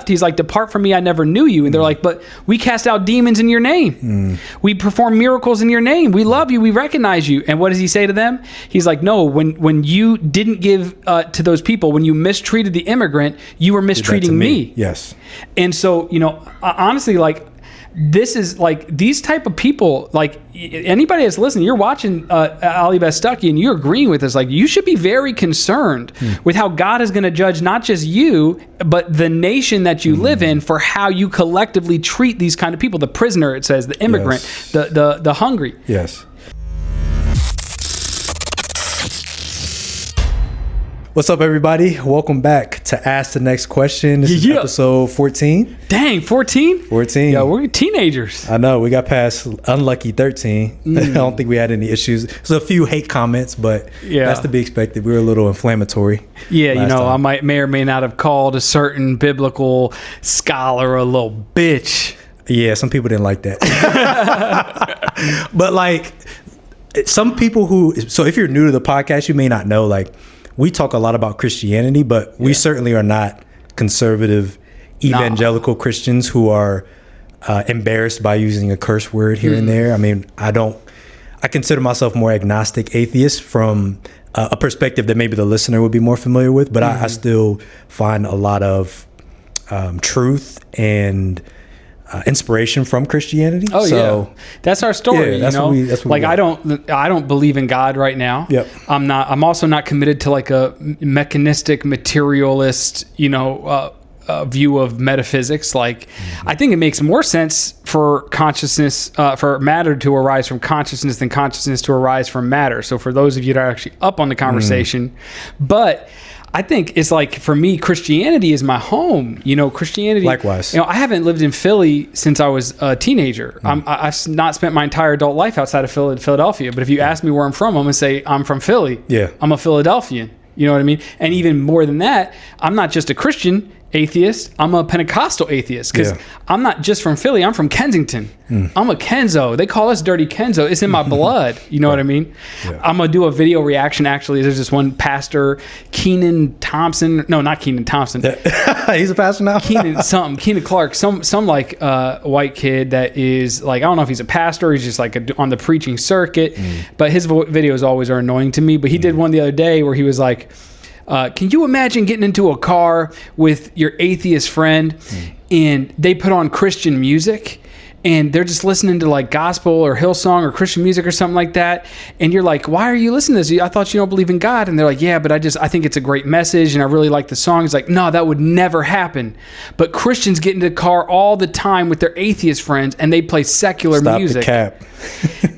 He's like, depart from me, I never knew you. And they're like, but we cast out demons in your name. We perform miracles in your name. We love you. We recognize you. And what does he say to them? He's like, no, when you didn't give to those people, when you mistreated the immigrant, you were mistreating me. Yes. And so, honestly, like, this is like these type of people, like anybody that's listening, you're watching Allie Beth Stuckey and you're agreeing with us. Like, you should be very concerned with how God is going to judge not just you, but the nation that you live in for how you collectively treat these kind of people. The prisoner, it says, the immigrant, the hungry. Yes. What's up, everybody? Welcome back to Ask the Next Question. This is episode 14. Dang, 14? 14. Yeah, we're teenagers. I know. We got past unlucky 13. I don't think we had any issues. There's a few hate comments, but that's to be expected. We were a little inflammatory. Yeah, I may or may not have called a certain biblical scholar a little bitch. Yeah, some people didn't like that. But like, some people so if you're new to the podcast, you may not know, like, we talk a lot about Christianity, but we certainly are not conservative evangelical Christians who are embarrassed by using a curse word here and there. I mean, I consider myself more agnostic atheist from a perspective that maybe the listener would be more familiar with, but I still find a lot of truth and inspiration from Christianity. That's our story. That's what we like, I don't believe in God right now. Yep. I'm also not committed to like a mechanistic materialist, view of metaphysics. Like, I think it makes more sense for consciousness, for matter to arise from consciousness than consciousness to arise from matter. So for those of you that are actually up on the conversation, but I think it's like, for me, Christianity is my home. Christianity. Likewise. I haven't lived in Philly since I was a teenager. I've not spent my entire adult life outside of Philadelphia. But if you ask me where I'm from, I'm going to say I'm from Philly. Yeah. I'm a Philadelphian. You know what I mean? And even more than that, I'm not just a Christian atheist. I'm a Pentecostal atheist, because I'm not just from Philly. I'm from Kensington. I'm a Kenzo. They call us Dirty Kenzo. It's in my blood. You know what I mean? Yeah. I'm going to do a video reaction. Actually, there's this one pastor, Keenan Thompson. No, not Keenan Thompson. He's a pastor now? Keenan Clark. Some like white kid that is like, I don't know if he's a pastor. He's just like on the preaching circuit. But his videos always are annoying to me. But he did one the other day where he was like, can you imagine getting into a car with your atheist friend and they put on Christian music and they're just listening to like gospel or Hillsong or Christian music or something like that, and you're like, why are you listening to this? I thought you don't believe in God. And they're like, yeah, but I think it's a great message and I really like the song. It's like, no, that would never happen. But Christians get into the car all the time with their atheist friends and they play secular music. Stop the cap.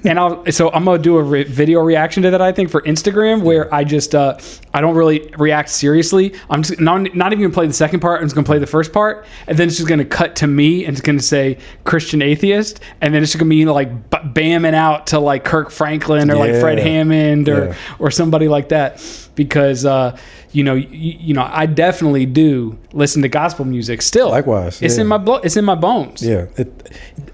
And so I'm going to do a video reaction to that, I think, for Instagram, where I just, I don't really react seriously. I'm just not even going to play the second part. I'm just going to play the first part. And then it's just going to cut to me and it's going to say Christian atheist. And then it's just going to be like bamming out to like Kirk Franklin or like Fred Hammond or somebody like that. Because, I definitely do listen to gospel music still. Likewise. It's in my blood. It's in my bones. Yeah.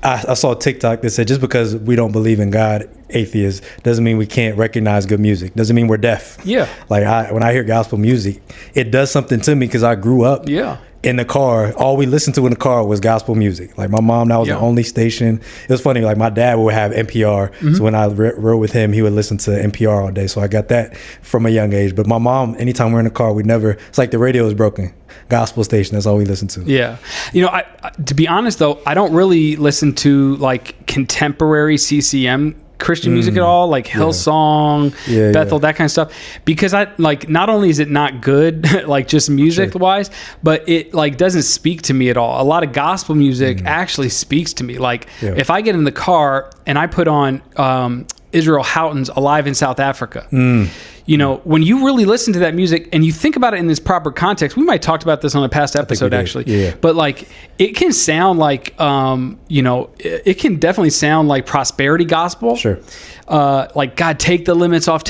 I saw a TikTok that said, just because we don't believe in God, atheists, doesn't mean we can't recognize good music. Doesn't mean we're deaf. Yeah. Like when I hear gospel music, it does something to me because I grew up in the car. All we listened to in the car was gospel music. Like my mom, that was the only station. It was funny. Like my dad would have NPR. So when I rode with him, he would listen to NPR all day. So I got that from a young age. But my mom, anytime we're in the car, it's like the radio is broken. Gospel station, that's all we listen to. Yeah. I to be honest though, I don't really listen to like contemporary CCM Christian music at all, like Hillsong, Bethel, that kind of stuff, because I like, not only is it not good like just music wise, but it like doesn't speak to me at all. A lot of gospel music actually speaks to me. Like if I get in the car and I put on Israel Houghton's Alive in South Africa, when you really listen to that music and you think about it in this proper context, we might have talked about this on a past episode actually, but like it can sound like, it can definitely sound like prosperity gospel. Sure. like, God, take the limits off,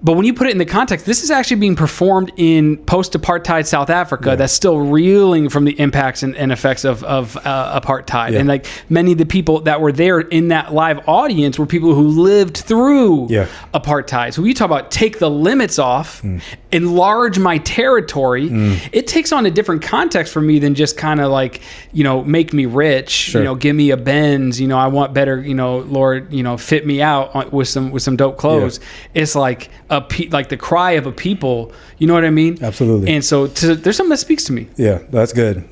But when you put it in the context, this is actually being performed in post-apartheid South Africa that's still reeling from the impacts and effects of apartheid. And like many of the people that were there in that live audience were people who lived through apartheid. So when you talk about take the limits off, enlarge my territory, it takes on a different context for me than just kind of like, make me rich, give me a Benz, I want better, Lord, fit me out with some dope clothes. It's like like the cry of a people, you know what I mean? Absolutely. And so there's something that speaks to me. Yeah, that's good.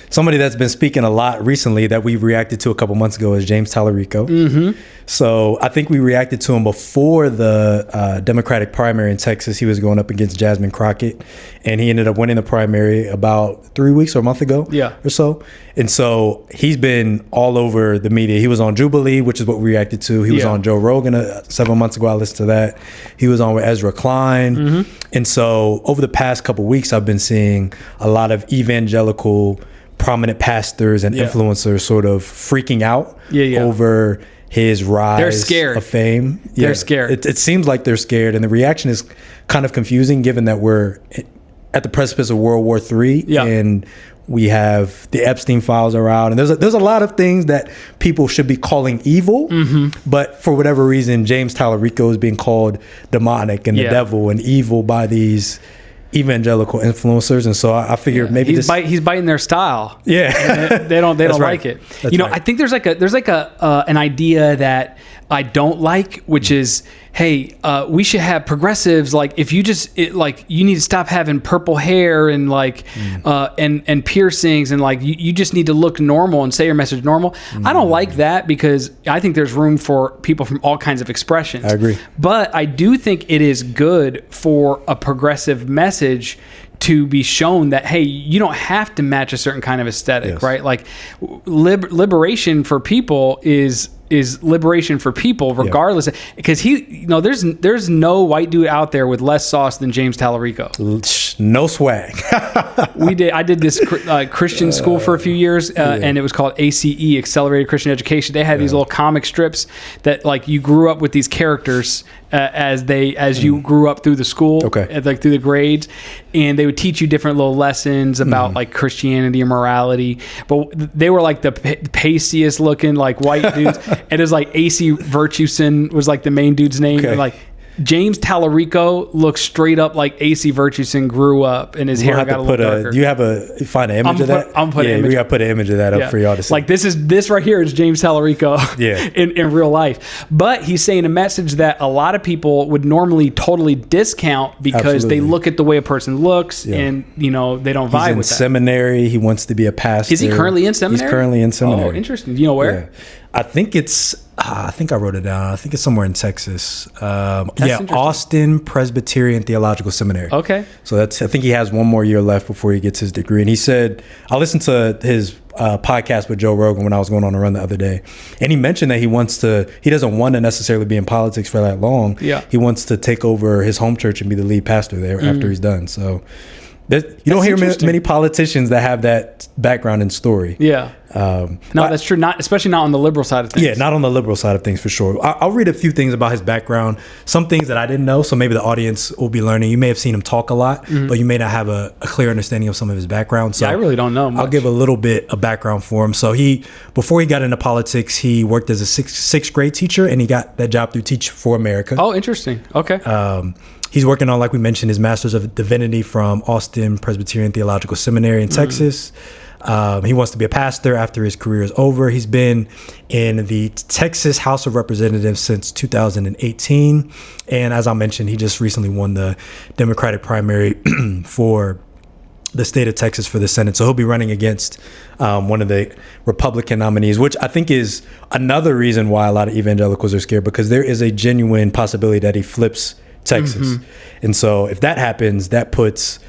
Somebody that's been speaking a lot recently that we reacted to a couple months ago is James Talarico. So I think we reacted to him before the Democratic primary in Texas. He was going up against Jasmine Crockett, and he ended up winning the primary about 3 weeks or a month ago or so. And so he's been all over the media. He was on Jubilee, which is what we reacted to. He was on Joe Rogan 7 months ago. I listened to that. He was on with Ezra Klein. And so over the past couple weeks, I've been seeing a lot of evangelical prominent pastors and influencers sort of freaking out over his rise of fame. They're scared. It seems like they're scared. And the reaction is kind of confusing given that we're at the precipice of World War III and we have the Epstein files are out, and there's a lot of things that people should be calling evil, but for whatever reason, James Talarico is being called demonic and the devil and evil by these evangelical influencers. And so I figured maybe he's biting their style. And they don't like it. I think there's like an idea that I don't like, which is, hey, we should have progressives. Like, if you you need to stop having purple hair and and piercings, and like you just need to look normal and say your message normal. I don't like that, because I think there's room for people from all kinds of expressions. I agree. But I do think it is good for a progressive message to be shown that, hey, you don't have to match a certain kind of aesthetic, right? Like liberation for people is liberation for people, regardless. Because there's no white dude out there with less sauce than James Talarico. No swag. I did this Christian school for a few years, and it was called ACE, Accelerated Christian Education. They had these little comic strips that like you grew up with these characters as you grew up through the school, like through the grades, and they would teach you different little lessons about like Christianity and morality. But they were like the pastiest looking like white dudes, and it was like A.C. Virtueson was like the main dude's name, and like James Talarico looks straight up like A.C. Virtueson grew up, and his hair got a little darker. Do you have find an image of that? I'm putting an image. We got to put an image of that up for y'all to see. Like this right here is James Talarico in real life. But he's saying a message that a lot of people would normally totally discount because they look at the way a person looks and, they don't vibe with that. He's in seminary. He wants to be a pastor. Is he currently in seminary? He's currently in seminary. Oh, interesting. Do you know where? Yeah. I think I wrote it down. I think it's somewhere in Texas. Austin Presbyterian Theological Seminary. Okay. So I think he has one more year left before he gets his degree. And he said, I listened to his podcast with Joe Rogan when I was going on a run the other day. And he mentioned that he doesn't want to necessarily be in politics for that long. Yeah. He wants to take over his home church and be the lead pastor there after he's done. So you don't hear many politicians that have that background and story. Yeah. That's true. Especially not on the liberal side of things. Yeah, not on the liberal side of things for sure. I'll read a few things about his background, some things that I didn't know, so maybe the audience will be learning. You may have seen him talk a lot, but you may not have a clear understanding of some of his background. So I really don't know much. I'll give a little bit of background for him. So before he got into politics, he worked as a sixth grade teacher, and he got that job through Teach for America. Oh, interesting. Okay. He's working on, like we mentioned, his Master's of Divinity from Austin Presbyterian Theological Seminary in Texas. He wants to be a pastor after his career is over. He's been in the Texas House of Representatives since 2018. And as I mentioned, he just recently won the Democratic primary for the state of Texas for the Senate. So he'll be running against one of the Republican nominees, which I think is another reason why a lot of evangelicals are scared, because there is a genuine possibility that he flips Texas. And so if that happens, that puts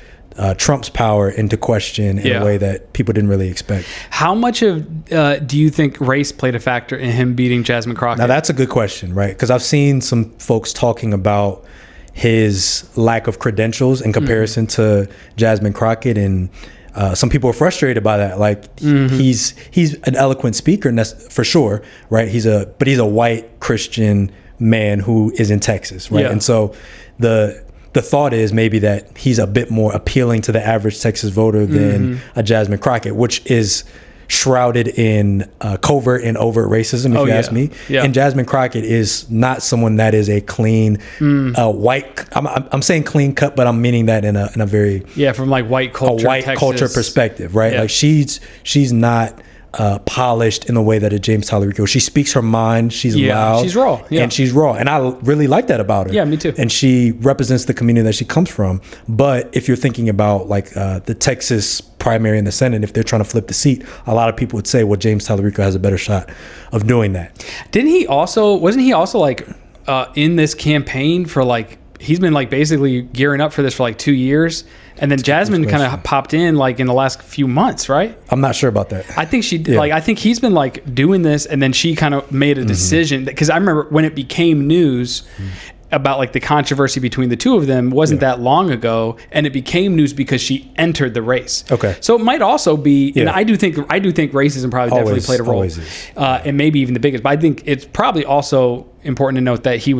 Trump's power into question in a way that people didn't really expect. How much of do you think race played a factor in him beating Jasmine Crockett? Now that's a good question, right? Because I've seen some folks talking about his lack of credentials in comparison to Jasmine Crockett, and some people are frustrated by that. Like he's an eloquent speaker, and that's for sure, right? He's a white Christian man who is in Texas, right? And so the thought is maybe that he's a bit more appealing to the average Texas voter than a Jasmine Crockett, which is shrouded in covert and overt racism, if you ask me. And Jasmine Crockett is not someone that is a clean white. I'm saying clean cut, but I'm meaning that in a very from like white culture, culture perspective, right? Like she's not polished in the way that a James Talarico. She speaks her mind. She's loud. She's raw. And she's raw. And I really like that about her. Yeah, me too. And she represents the community that she comes from. But if you're thinking about like the Texas primary in the Senate, if they're trying to flip the seat, a lot of people would say, well, James Talarico has a better shot of doing that. Wasn't he also like in this campaign for like, he's been like basically gearing up for this for like 2 years. And then Jasmine kind of popped in like in the last few months, right? I'm not sure about that. I think she like, I think he's been like doing this, and then she kind of made a decision, because I remember when it became news about like the controversy between the two of them wasn't that long ago, and it became news because she entered the race. Okay. So it might also be, and I do think racism probably definitely played a role, and maybe even the biggest, but I think it's probably also important to note that he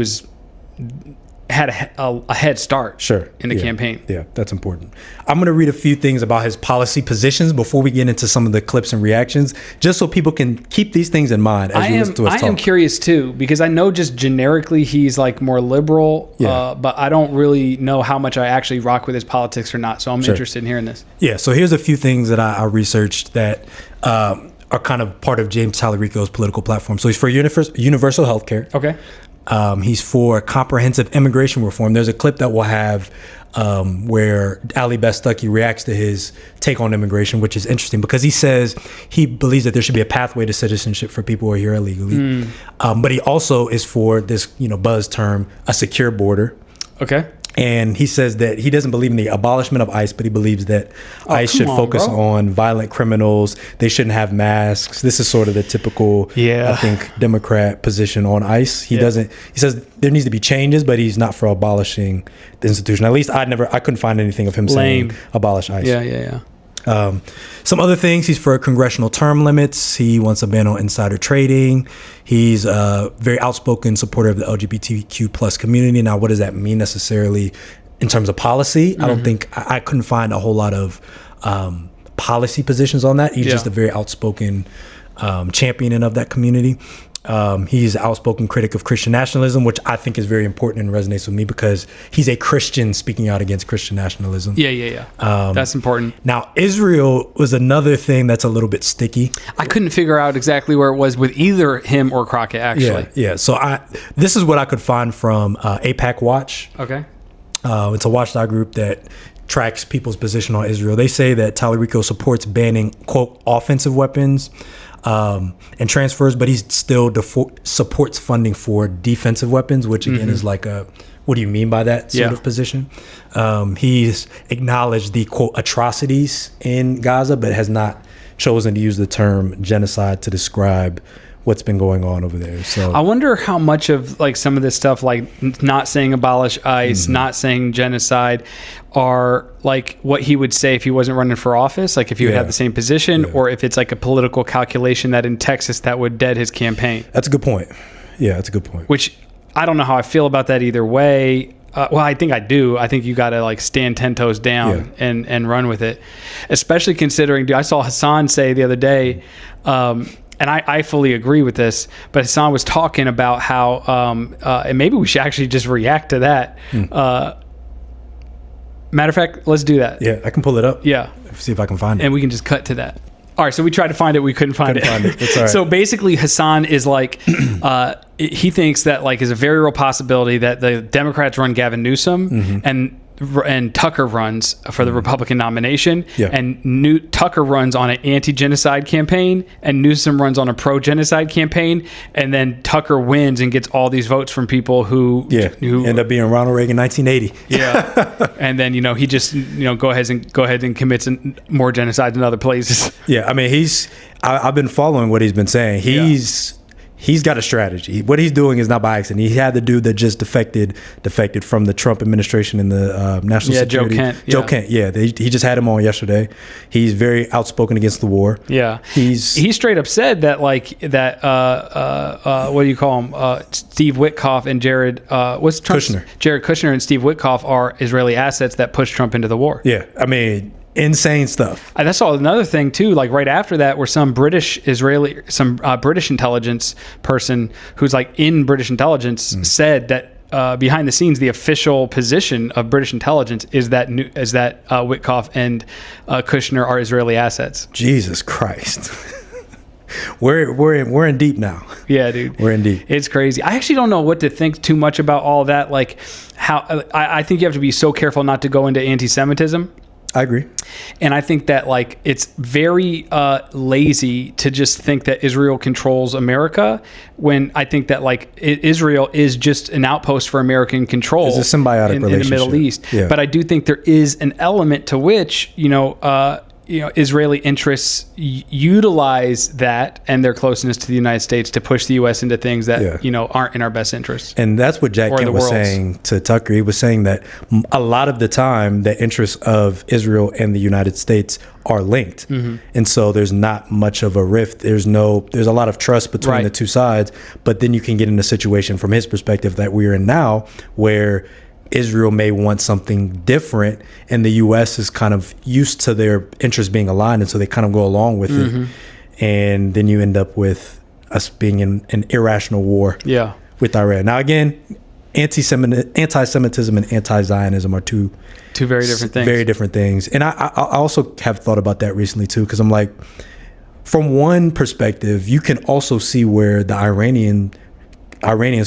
had a head start in the campaign. Yeah, that's important. I'm going to read a few things about his policy positions before we get into some of the clips and reactions, just so people can keep these things in mind as you listen to us talk. I am curious too, because I know just generically he's like more liberal, but I don't really know how much I actually rock with his politics or not. So I'm interested in hearing this. Yeah, so here's a few things that I researched that are kind of part of James Talarico's political platform. So he's for universal health care. Okay. He's for comprehensive immigration reform. There's a clip that we'll have where Allie Beth Stuckey reacts to his take on immigration, which is interesting because he says he believes that there should be a pathway to citizenship for people who are here illegally. But he also is for this, buzz term, a secure border. Okay. And he says that he doesn't believe in the abolishment of ICE, but he believes that ICE should focus on violent criminals. They shouldn't have masks. This is sort of the typical, I think, Democrat position on ICE. He says there needs to be changes, but he's not for abolishing the institution. At least I couldn't find anything of him saying abolish ICE. Yeah. Some other things, he's for congressional term limits. He wants a ban on insider trading. He's a very outspoken supporter of the LGBTQ plus community. Now, what does that mean necessarily in terms of policy? I don't think, I couldn't find a whole lot of policy positions on that. He's just a very outspoken championing of that community. He's an outspoken critic of Christian nationalism, which I think is very important and resonates with me because he's a Christian speaking out against Christian nationalism. Yeah. That's important. Now, Israel was another thing that's a little bit sticky. I couldn't figure out exactly where it was with either him or Crockett, actually. Yeah. So this is what I could find from APAC Watch. Okay. It's a watchdog group that tracks people's position on Israel. They say that Talarico supports banning, quote, offensive weapons and transfers, but he still supports funding for defensive weapons, which again is like what do you mean by that sort of position? He's acknowledged the, quote, atrocities in Gaza, but has not chosen to use the term genocide to describe what's been going on over there. So I wonder how much of like some of this stuff, like not saying abolish ICE, not saying genocide, are like what he would say if he wasn't running for office, like if he would have the same position, or if it's like a political calculation that in Texas that would dead his campaign. That's a good point. Yeah, that's a good point. Which I don't know how I feel about that either way. Well, I think I do. I think you got to like stand 10 toes down and run with it, especially considering, I saw Hasan say the other day, and I fully agree with this, but Hasan was talking about how, and maybe we should actually just react to that. Matter of fact, let's do that. Yeah, I can pull it up. Yeah. See if I can find it. And we can just cut to that. All right, so we tried to find it. We couldn't find it. That's all right. So basically, Hasan is like, he thinks that like is a very real possibility that the Democrats run Gavin Newsom and Tucker runs for the Republican nomination, and Tucker runs on an anti-genocide campaign, and Newsom runs on a pro-genocide campaign, and then Tucker wins and gets all these votes from people who end up being Ronald Reagan 1980. And then he just go ahead and commits more genocides in other places. I mean I've been following what he's been saying. he's got a strategy. What he's doing is not by accident. He had the dude that just defected from the Trump administration in the national security. Joe Kent. Yeah, he just had him on yesterday. He's very outspoken against the war. Yeah, he straight up said that what do you call him? Steve Witkoff and Jared Kushner and Steve Witkoff are Israeli assets that pushed Trump into the war. Yeah, I mean, insane stuff. That's all. Another thing too, like right after that, where some British intelligence person who's like in British intelligence said that behind the scenes, the official position of British intelligence is that Witkoff and Kushner are Israeli assets. Jesus Christ. We're in deep now. Yeah, dude. We're in deep. It's crazy. I actually don't know what to think too much about all that. Like how I think you have to be so careful not to go into anti-Semitism. I agree. And I think that like it's very lazy to just think that Israel controls America, when I think that like Israel is just an outpost for American control. It's a symbiotic relationship in the Middle East. Yeah. But I do think there is an element to which, Israeli interests utilize that and their closeness to the United States to push the U.S. into things that, aren't in our best interests. And that's what Jack Kent was saying to Tucker. He was saying that a lot of the time the interests of Israel and the United States are linked. Mm-hmm. And so there's not much of a rift. There's a lot of trust between the two sides, but then you can get in a situation from his perspective that we're in now where Israel may want something different, and the U.S. is kind of used to their interests being aligned, and so they kind of go along with it. And then you end up with us being in an irrational war with Iran. Now, again, anti-Semitism and anti-Zionism are two very different things. Very different things. And I also have thought about that recently, too, because I'm like, from one perspective, you can also see where the Iranians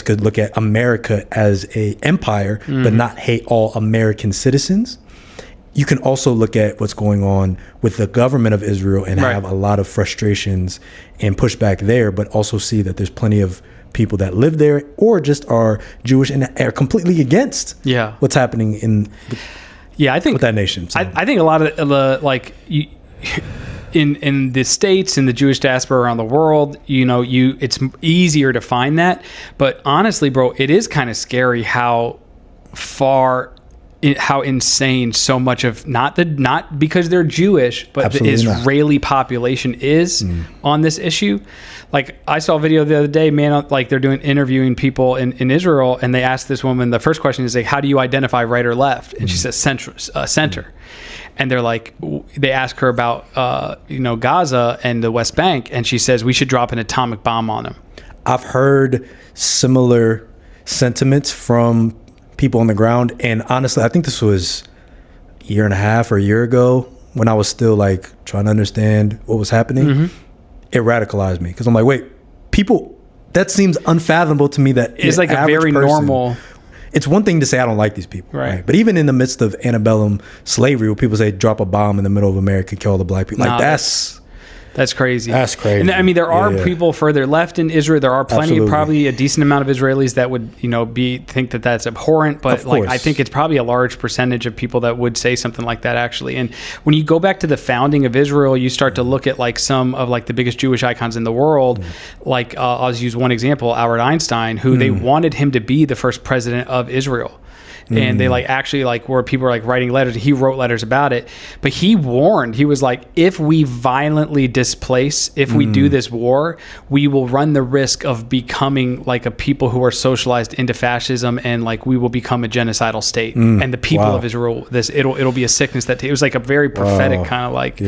could look at America as a empire, but not hate all American citizens. You can also look at what's going on with the government of Israel and have a lot of frustrations and pushback there, but also see that there's plenty of people that live there or just are Jewish and are completely against what's happening with that nation. So. I think a lot of the in the States, in the Jewish diaspora around the world, it's easier to find that. But honestly, bro, it is kind of scary how insane so much of not because they're Jewish, but the Israeli population is on this issue. Like I saw a video the other day, man, like they're interviewing people in Israel, and they asked this woman, the first question is like, how do you identify right or left? And she says center. And they're like, they ask her about, Gaza and the West Bank. And she says, we should drop an atomic bomb on them. I've heard similar sentiments from people on the ground. And honestly, I think this was a year and a half or a year ago when I was still like trying to understand what was happening. It radicalized me because I'm like, wait, people, that seems unfathomable to me. That it's like a very normal. It's one thing to say I don't like these people, right? But even in the midst of antebellum slavery, where people say drop a bomb in the middle of America, kill all the black people, that's crazy. That's crazy. And I mean, there are people further left in Israel. There are probably a decent amount of Israelis that would, think that that's abhorrent. But I think it's probably a large percentage of people that would say something like that, actually. And when you go back to the founding of Israel, you start to look at like some of like the biggest Jewish icons in the world. Like I'll use one example, Albert Einstein, who they wanted him to be the first president of Israel. And they where people were like writing letters, he wrote letters about it, but he warned, he was like, if we violently displace, if we do this war, we will run the risk of becoming like a people who are socialized into fascism, and like we will become a genocidal state. And the people of Israel, it'll be a sickness that it was like a very prophetic kind of like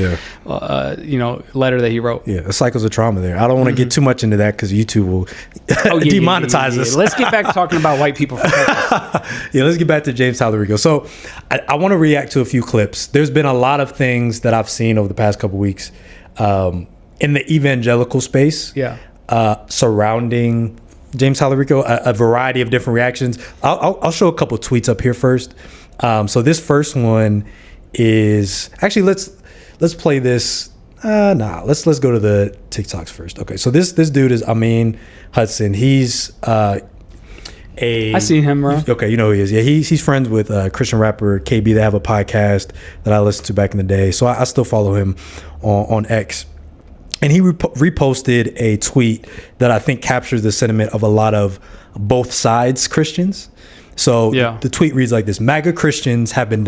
letter that he wrote. The cycles of trauma there. I don't want to get too much into that because YouTube will demonetize us. Let's get back to talking about white people for let's get back to James Talarico. So I want to react to a few clips. There's been a lot of things that I've seen over the past couple weeks in the evangelical space surrounding James Talarico, a variety of different reactions. I'll show a couple tweets up here first. So this first one is actually let's play this. Let's go to the TikToks first. Okay, so this dude is Amin Hudson. He's I see him, bro. Okay, you know who he is. Yeah, he's friends with Christian rapper KB. They have a podcast that I listened to back in the day. So I still follow him on X. And he reposted a tweet that I think captures the sentiment of a lot of both sides Christians. So the tweet reads like this: MAGA Christians have been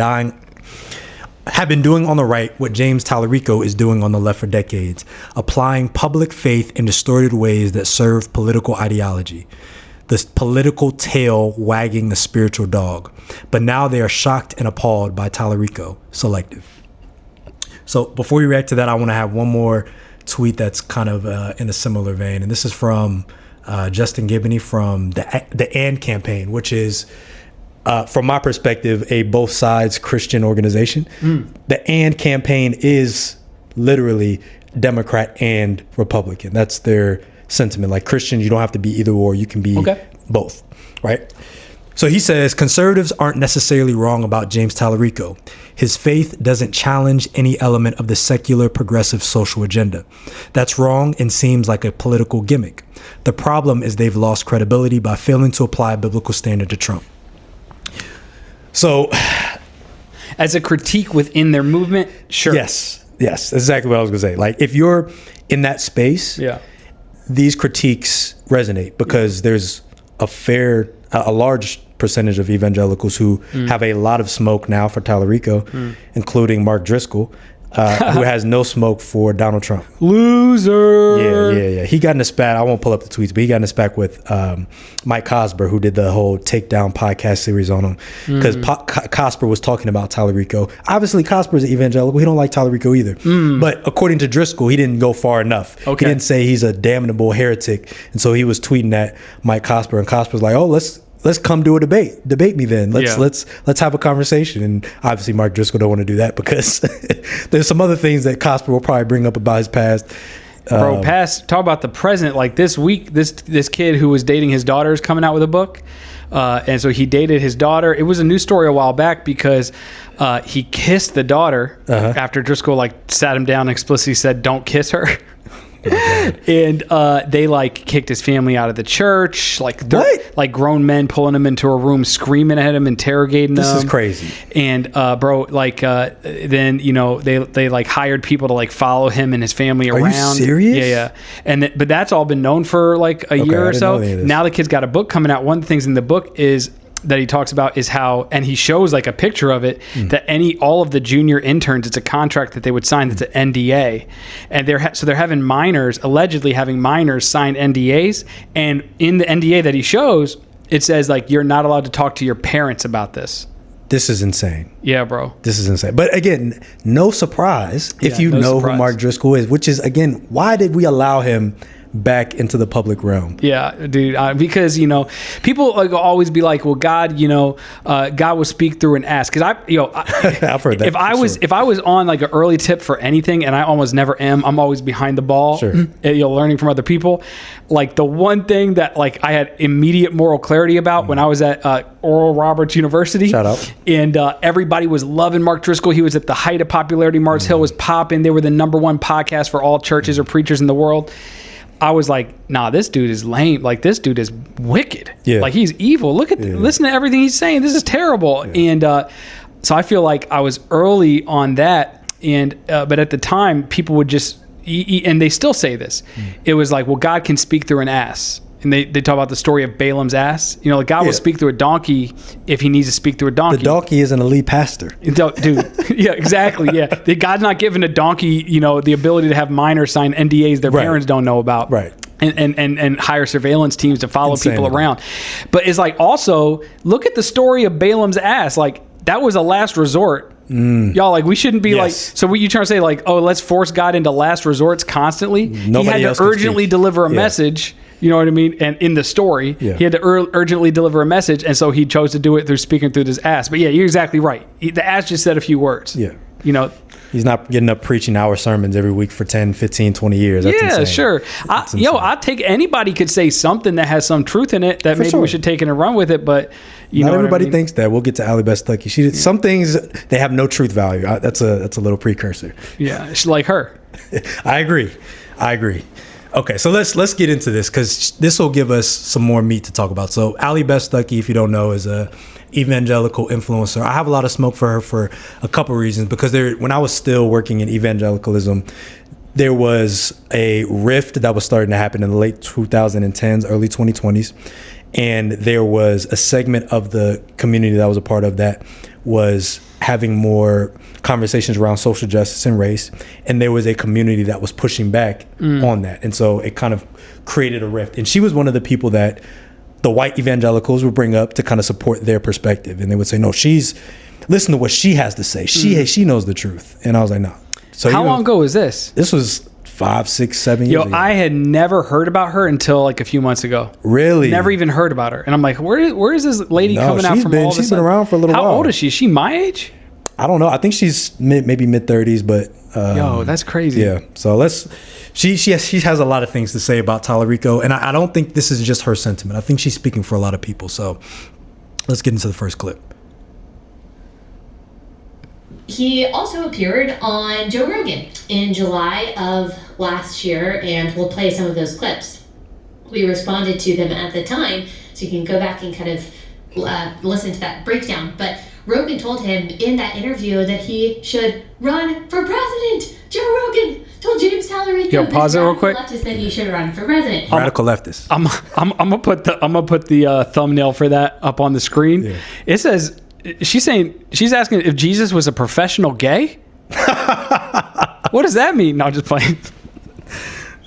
doing on the right what James Talarico is doing on the left for decades, applying public faith in distorted ways that serve political ideology. The political tail wagging the spiritual dog. But now they are shocked and appalled by Talarico, selective. So before we react to that, I want to have one more tweet that's kind of in a similar vein. And this is from Justin Gibney from the AND campaign, which is, from my perspective, a both sides Christian organization. The AND campaign is literally Democrat and Republican. That's their sentiment. Like Christians, you don't have to be either or, you can be both, right? So he says, conservatives aren't necessarily wrong about James Talarico. His faith doesn't challenge any element of the secular progressive social agenda. That's wrong and seems like a political gimmick. The problem is they've lost credibility by failing to apply a biblical standard to Trump. So, as a critique within their movement, sure. Yes, that's exactly what I was going to say. Like, if you're in that space, these critiques resonate because there's a large percentage of evangelicals who have a lot of smoke now for Talarico, including Mark Driscoll, who has no smoke for Donald Trump. Loser. Yeah. He got in a spat. I won't pull up the tweets, but he got in a spat with Mike Cosper, who did the whole Takedown podcast series on him, because Cosper was talking about Talarico. Obviously, Cosper is an evangelical. He don't like Talarico either. But according to Driscoll, he didn't go far enough. He didn't say he's a damnable heretic. And so he was tweeting at Mike Cosper, and Cosper's like, oh, let's come do a debate. Debate me then. Let's have a conversation. And obviously Mark Driscoll don't want to do that because there's some other things that Cosper will probably bring up about his past. Talk about the present. Like this week, this kid who was dating his daughter is coming out with a book. And so he dated his daughter. It was a news story a while back because he kissed the daughter after Driscoll sat him down and explicitly said, don't kiss her. And they kicked his family out of the church, grown men pulling him into a room, screaming at him, interrogating them. This is crazy. And then they hired people to follow him and his family around. Are you serious? Yeah. And but that's all been known for a year or so. Now the kid's got a book coming out. One of the things in the book is that he talks about is how, and he shows a picture of it, that all of the junior interns, it's a contract that they would sign that's an NDA, and they're having allegedly having minors sign NDAs, and in the NDA that he shows, it says you're not allowed to talk to your parents about this. This is insane. Yeah, bro. This is insane. But again, no surprise if you know who Mark Driscoll is, which is, again, why did we allow him back into the public realm? Yeah, dude, because people always be like, well, God will speak through an ass. Because I've heard that. If I was on an early tip for anything, and I almost never am, I'm always behind the ball. Sure. Learning from other people. The one thing that I had immediate moral clarity about when I was at Oral Roberts University. Shout out. And everybody was loving Mark Driscoll. He was at the height of popularity. Mars Hill was popping. They were the #1 podcast for all churches or preachers in the world. I was like, nah, this dude is lame. This dude is wicked. Yeah. He's evil. Listen to everything he's saying. This is terrible. Yeah. And so I feel like I was early on that. And but at the time, people would just, and they still say this. It was well, God can speak through an ass. And they talk about the story of Balaam's ass. God will speak through a donkey if he needs to speak through a donkey. The donkey is an elite pastor. Dude, yeah, exactly, yeah. God's not giving a donkey, the ability to have minors sign NDAs their parents don't know about. Right. And hire surveillance teams to follow people around. But it's also, look at the story of Balaam's ass. That was a last resort. Y'all, we shouldn't be so what you trying to say, let's force God into last resorts constantly? Nobody he had to urgently deliver a message. You know what I mean? And in the story, he had to urgently deliver a message, and so he chose to do it through speaking through his ass. But yeah, you're exactly right. The ass just said a few words. Yeah. He's not getting up preaching hour sermons every week for 10, 15, 20 years. That's insane. Sure. I take anybody could say something that has some truth in it that maybe we should take it and run with it, but not everybody thinks that. We'll get to Allie Beth Stuckey. Some things, they have no truth value. That's a little precursor. Yeah, she's like her. I agree. Okay, so let's get into this because this will give us some more meat to talk about. So Allie Beth Stuckey, if you don't know, is a evangelical influencer. I have a lot of smoke for her for a couple reasons because when I was still working in evangelicalism, there was a rift that was starting to happen in the late 2010s, early 2020s. And there was a segment of the community that I was a part of that was having more conversations around social justice and race. And there was a community that was pushing back on that. And so it kind of created a rift. And she was one of the people that the white evangelicals would bring up to kind of support their perspective. And they would say, no, listen to what she has to say. She knows the truth. And I was like, no. So how long ago was this? This was 5, 6, 7 years ago. I had never heard about her until like a few months ago. Really? Never even heard about her. And I'm like, where is this lady coming out from all this? She's been around for a little while. How old is she? Is she my age? I don't know. I think she's maybe mid-30s, but that's crazy. Yeah. So she has a lot of things to say about Talarico, and I don't think this is just her sentiment. I think she's speaking for a lot of people. So let's get into the first clip. He also appeared on Joe Rogan in July of last year, and we'll play some of those clips. We responded to them at the time, so you can go back and kind of listen to that breakdown. But Rogan told him in that interview that he should run for president. Joe Rogan told James Talarico, Yo, pause it real quick. leftist, that he should run for president. Radical leftist. I'm gonna put the thumbnail for that up on the screen. Yeah. It says she's asking if Jesus was a professional gay. What does that mean? No, just playing.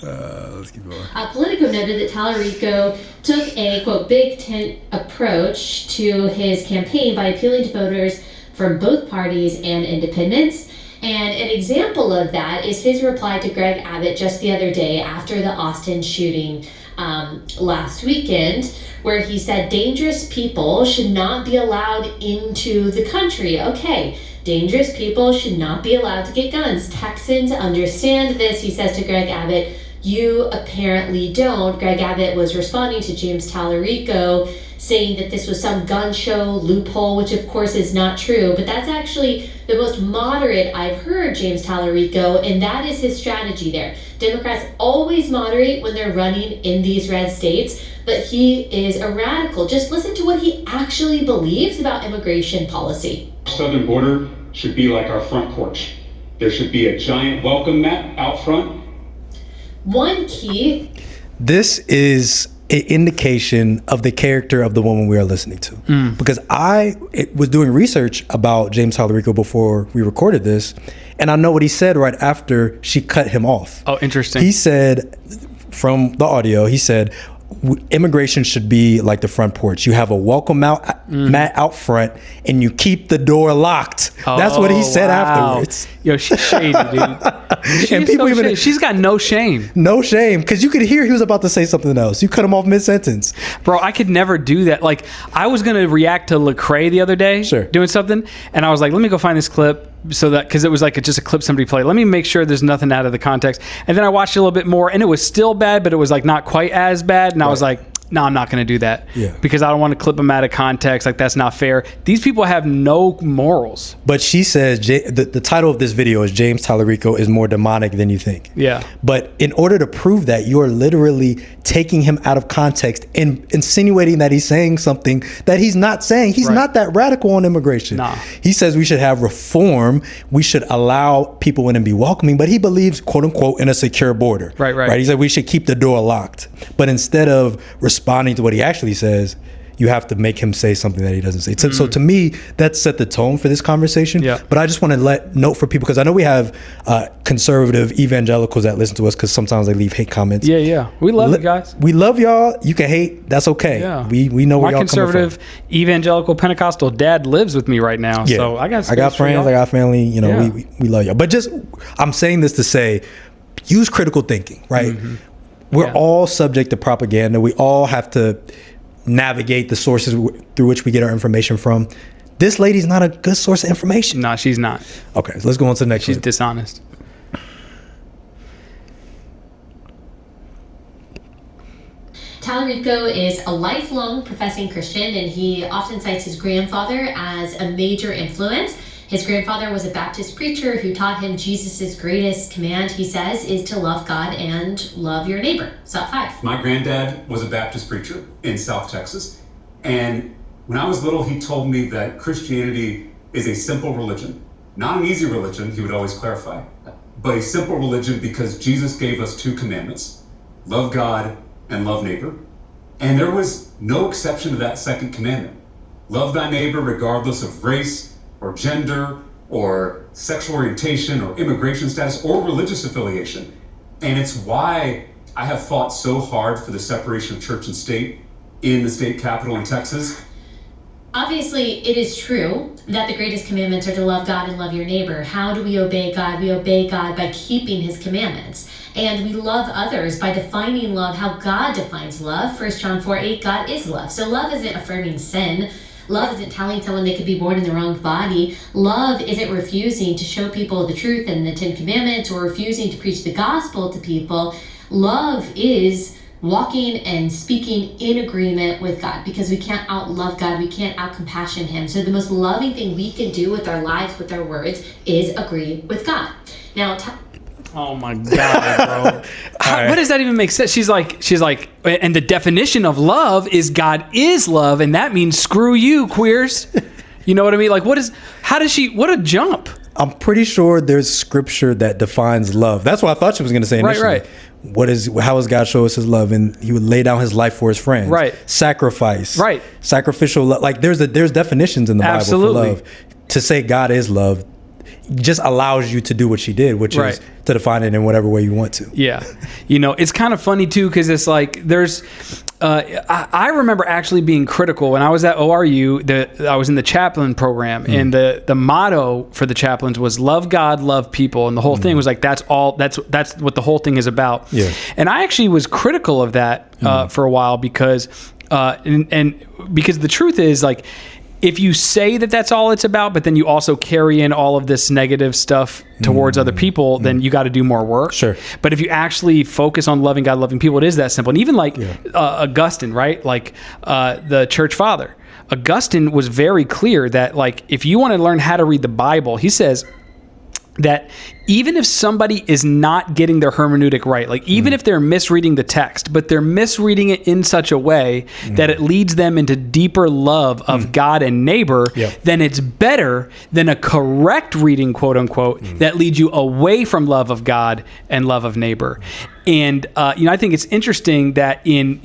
Let's keep going. Politico noted that Talarico took a, quote, big tent approach to his campaign by appealing to voters from both parties and independents. And an example of that is his reply to Greg Abbott just the other day after the Austin shooting last weekend, where he said dangerous people should not be allowed into the country. Okay, dangerous people should not be allowed to get guns. Texans understand this, he says to Greg Abbott. You apparently don't. Greg Abbott was responding to James Talarico, saying that this was some gun show loophole, which of course is not true, but that's actually the most moderate I've heard James Talarico, and that is his strategy there. Democrats always moderate when they're running in these red states, but he is a radical. Just listen to what he actually believes about immigration policy. Southern border should be like our front porch. There should be a giant welcome mat out front. One key. This is an indication of the character of the woman we are listening to. Because I was doing research about James Talarico before we recorded this, and I know what he said right after she cut him off. Oh, interesting. He said, from the audio, he said, immigration should be like the front porch. You have a welcome mat out front, and you keep the door locked. That's what he said afterwards. Yo, she's shady, dude. She's got no shame. No shame, because you could hear he was about to say something else. You cut him off mid-sentence. Bro, I could never do that. Like, I was going to react to Lecrae the other day, doing something, and I was like, let me go find this clip, so that, because it was like just a clip somebody played. Let me make sure there's nothing out of the context. And then I watched it a little bit more, and it was still bad, but it was like not quite as bad. And I was like, no, I'm not going to do that. Yeah. Because I don't want to clip them out of context. Like, that's not fair. These people have no morals. But she says, the title of this video is James Talarico is more demonic than you think. Yeah. But in order to prove that, you are literally taking him out of context and insinuating that he's saying something that he's not saying. He's not that radical on immigration. Nah. He says we should have reform. We should allow people in and be welcoming. But he believes, quote unquote, in a secure border. Right. He said we should keep the door locked. But instead of responding to what he actually says, you have to make him say something that he doesn't say. So to me, that set the tone for this conversation. Yeah. But I just want to note for people, because I know we have conservative evangelicals that listen to us, because sometimes they leave hate comments. Yeah. We love you guys. We love y'all. You can hate. That's okay. Yeah. We know where y'all coming from. My conservative evangelical Pentecostal dad lives with me right now. Yeah. So I got friends. I got family. You know, we love y'all. But I'm saying this to say, use critical thinking, right? Mm-hmm. We're all subject to propaganda. We all have to navigate the sources through which we get our information from. This lady's not a good source of information. No, she's not. Okay, so let's go on to the next. She's dishonest. Talarico is a lifelong professing Christian, and he often cites his grandfather as a major influence. His grandfather was a Baptist preacher who taught him Jesus' greatest command, he says, is to love God and love your neighbor. Stop 5. My granddad was a Baptist preacher in South Texas. And when I was little, he told me that Christianity is a simple religion, not an easy religion, he would always clarify. but a simple religion because Jesus gave us 2 commandments: love God and love neighbor. And there was no exception to that second commandment. Love thy neighbor regardless of race or gender or sexual orientation or immigration status or religious affiliation. And it's why I have fought so hard for the separation of church and state in the state capital in Texas. Obviously, it is true that the greatest commandments are to love God and love your neighbor. How do we obey God? We obey God by keeping his commandments. And we love others by defining love how God defines love. 1 John 4:8, God is love. So love isn't affirming sin. Love isn't telling someone they could be born in the wrong body. Love isn't refusing to show people the truth and the 10 Commandments or refusing to preach the gospel to people. Love is walking and speaking in agreement with God, because we can't out-love God, we can't out-compassion him. So the most loving thing we can do with our lives, with our words, is agree with God. Now, oh my God, bro. What does that even make sense? She's like, and the definition of love is God is love, and that means screw you, queers. You know what I mean? Like, what a jump. I'm pretty sure there's scripture that defines love. That's what I thought she was going to say initially. Right. How does God show us his love? And he would lay down his life for his friends. Right. Sacrifice. Right. Sacrificial love. Like there's definitions in the Bible for love. To say God is love just allows you to do what she did, which is to define it in whatever way you want to. Yeah. It's kind of funny too, because it's like I remember actually being critical when I was at ORU. I was in the chaplain program, and the motto for the chaplains was love God, love people, and the whole thing was like that's what the whole thing is about. Yeah. And I actually was critical of that for a while because because the truth is, like, if you say that that's all it's about, but then you also carry in all of this negative stuff towards other people, then you got to do more work. Sure. But if you actually focus on loving God, loving people, it is that simple. And even like Augustine, right? Like the church father, Augustine was very clear that, like, if you want to learn how to read the Bible, he says that even if somebody is not getting their hermeneutic right, like even if they're misreading the text, but they're misreading it in such a way that it leads them into deeper love of God and neighbor, then it's better than a correct reading, quote unquote, that leads you away from love of God and love of neighbor. And, I think it's interesting that in,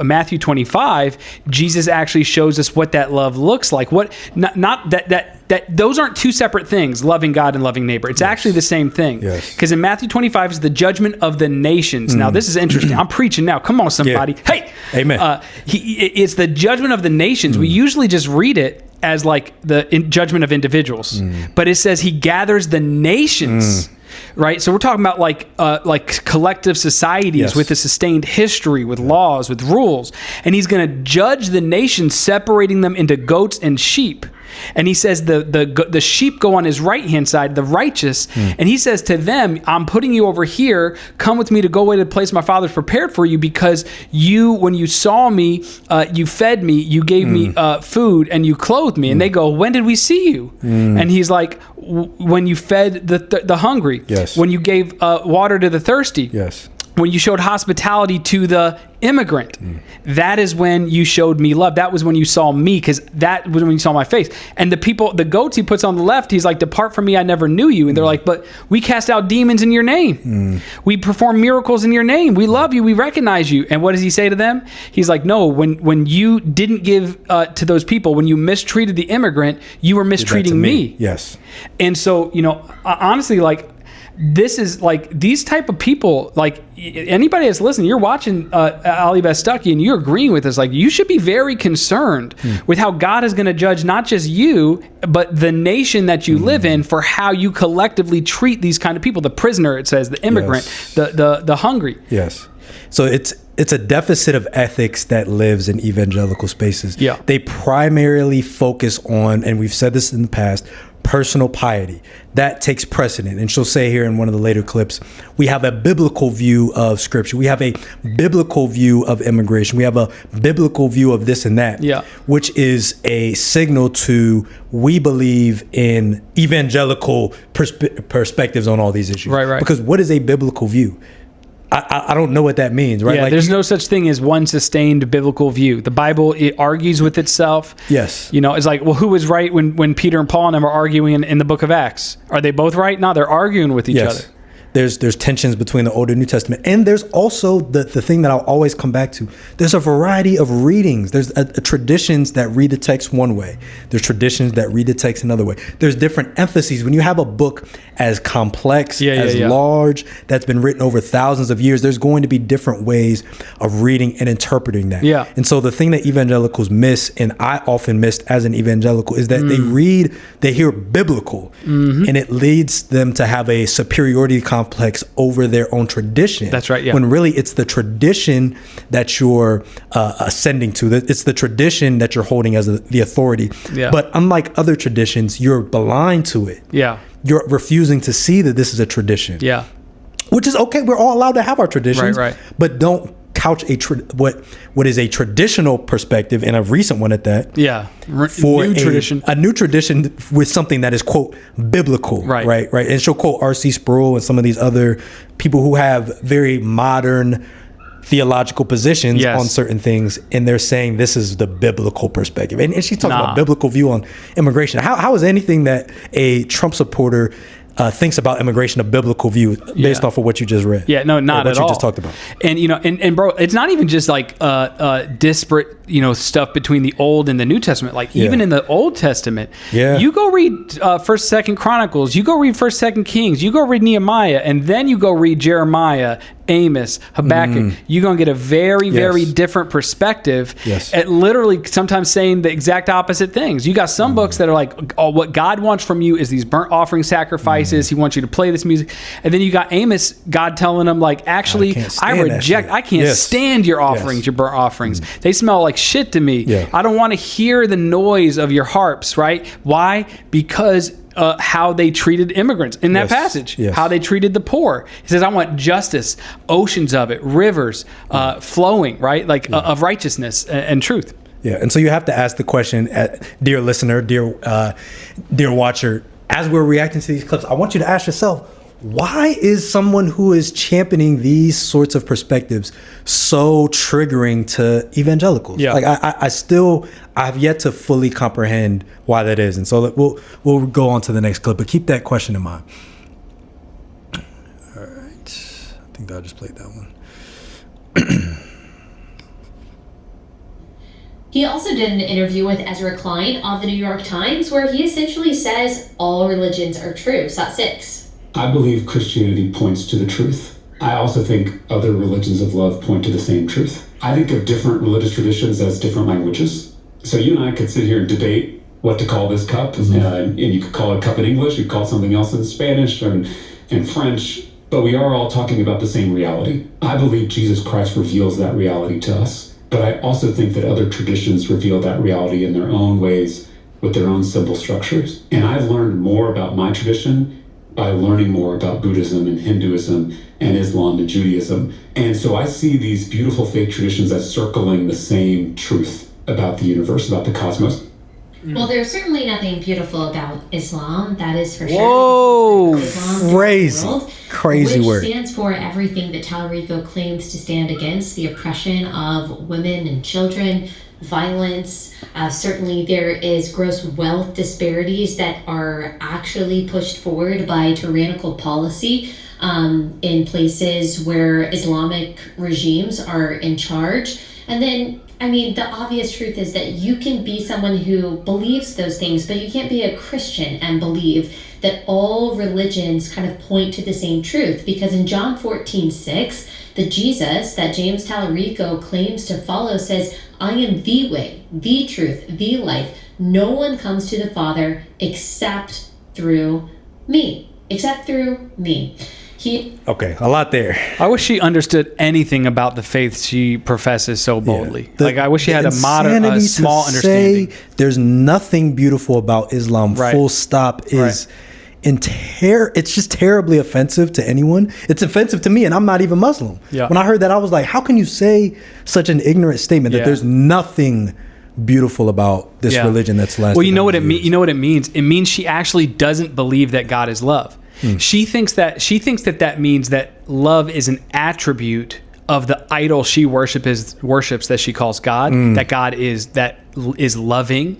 Matthew 25, Jesus actually shows us what that love looks like. Not that those aren't two separate things, loving God and loving neighbor. It's actually the same thing. Because in Matthew 25 is the judgment of the nations. Now, this is interesting. I'm preaching now. Come on, somebody. Hey! Amen. It's the judgment of the nations. We usually just read it as like the judgment of individuals. But it says he gathers the nations. Right, so we're talking about like collective societies with a sustained history, with laws, with rules, and he's going to judge the nations, separating them into goats and sheep. And he says the sheep go on his right hand side, the righteous, and he says to them, "I'm putting you over here. Come with me to go away to the place my Father's prepared for you, because when you saw me, you fed me, you gave me food, and you clothed me." And they go, "When did we see you?" And he's like, "When you fed the hungry." Yes. When you gave water to the thirsty. Yes. When you showed hospitality to the immigrant. That is when you showed me love. That was when you saw me, because that was when you saw my face. And the goats he puts on the left, he's like, "Depart from me, I never knew you." And they're like, "But we cast out demons in your name. We perform miracles in your name. We love you. We recognize you." And what does he say to them? He's like, "No, when you didn't give to those people, when you mistreated the immigrant, you were mistreating me." Yes. And so, honestly, like, this is like these type of people, like anybody that's listening, you're watching Allie Beth Stuckey and you're agreeing with us. Like, you should be very concerned with how God is going to judge not just you, but the nation that you live in, for how you collectively treat these kind of people. The prisoner, it says, the immigrant, the hungry. Yes. So it's a deficit of ethics that lives in evangelical spaces. Yeah. They primarily focus on, and we've said this in the past, personal piety. That takes precedent. And she'll say here in one of the later clips, we have a biblical view of scripture. We have a biblical view of immigration. We have a biblical view of this and that, which is a signal to, we believe in evangelical perspectives on all these issues. Right. Because what is a biblical view? I don't know what that means, right? Yeah, like, there's no such thing as one sustained biblical view. The Bible, it argues with itself. Yes. It's like, well, who was right when Peter and Paul and them are arguing in the book of Acts? Are they both right? No, they're arguing with each other. There's tensions between the Old and New Testament. And there's also the thing that I'll always come back to. There's a variety of readings. There's traditions that read the text one way. There's traditions that read the text another way. There's different emphases. When you have a book as complex, large, that's been written over thousands of years, there's going to be different ways of reading and interpreting that. Yeah. And so the thing that evangelicals miss, and I often missed as an evangelical, is that they hear biblical, and it leads them to have a superiority complex over their own tradition. That's right. Yeah. When really it's the tradition that you're ascending to. It's the tradition that you're holding as the authority. Yeah. But unlike other traditions, you're blind to it. Yeah. You're refusing to see that this is a tradition. Yeah. Which is okay. We're all allowed to have our traditions. Right. But don't couch what is a traditional perspective, and a recent one at that. Yeah. For a new tradition with something that is, quote, biblical. Right. And she'll quote R.C. Sproul and some of these other people who have very modern theological positions on certain things, and they're saying this is the biblical perspective. And she's talking about biblical view on immigration. How is anything that a Trump supporter thinks about immigration a biblical view based off of what you just read? Yeah, no, not at all. What you just talked about. And and bro, it's not even just like disparate, stuff between the Old and the New Testament. Like even in the Old Testament, you go read 1st, 2nd Chronicles, you go read 1st, 2nd Kings, you go read Nehemiah, and then you go read Jeremiah, Amos, Habakkuk. You're gonna get a very, very different perspective. At literally sometimes saying the exact opposite things. You got some books that are like, oh, what God wants from you is these burnt offering sacrifices. He wants you to play this music. And then you got Amos, God telling him, like, actually, I can't stand your offerings, your burnt offerings. They smell like shit to me. I don't want to hear the noise of your harps, right? Why? Because how they treated immigrants in that passage, how they treated the poor. He says, I want justice, oceans of it, rivers flowing, right? Like of righteousness and truth. Yeah. And so you have to ask the question, dear listener, dear watcher, as we're reacting to these clips, I want you to ask yourself, why is someone who is championing these sorts of perspectives so triggering to evangelicals? Like I've yet to fully comprehend why that is. And so we'll go on to the next clip, but keep that question in mind. All right. I think I just played that one. He also did an interview with Ezra Klein of the New York Times where he essentially says all religions are true. Sot 6. I believe Christianity points to the truth. I also think other religions of love point to the same truth. I think of different religious traditions as different languages. So you and I could sit here and debate what to call this cup, and you could call it a cup in English, you could call it something else in Spanish and French, but we are all talking about the same reality. I believe Jesus Christ reveals that reality to us, but I also think that other traditions reveal that reality in their own ways with their own symbol structures. And I've learned more about my tradition by learning more about Buddhism and Hinduism and Islam and Judaism. And so I see these beautiful faith traditions as circling the same truth about the universe, about the cosmos. Well, there's certainly nothing beautiful about Islam, that is for sure. Whoa, Islam crazy word. Which stands for everything that Talarico claims to stand against, the oppression of women and children, violence. Certainly there is gross wealth disparities that are actually pushed forward by tyrannical policy in places where Islamic regimes are in charge. And then, the obvious truth is that you can be someone who believes those things, but you can't be a Christian and believe that all religions kind of point to the same truth. Because in John 14:6, the Jesus that James Talarico claims to follow says, I am the way, the truth, the life. No one comes to the Father except through me. Except through me. Okay, a lot there. I wish she understood anything about the faith she professes so boldly. I wish she had a small understanding. There's nothing beautiful about Islam. Full stop is it's just terribly offensive to anyone. It's offensive to me, and I'm not even Muslim. When I heard that, I was like, how can you say such an ignorant statement that there's nothing beautiful about this religion that's lasted? Well, you know what it means. You know what it means. It means she actually doesn't believe that God is love. She thinks that means that love is an attribute of the idol she worships that she calls God. That is loving.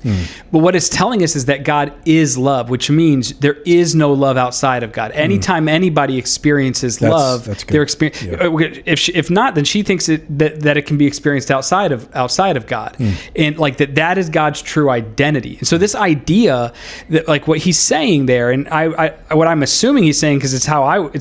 But what it's telling us is that God is love, which means there is no love outside of God. Anytime anybody experiences love, they're experiencing. If not, then she thinks that it can be experienced outside of God, and like that is God's true identity. And so this idea that like what he's saying there, and I what I'm assuming he's saying, because it's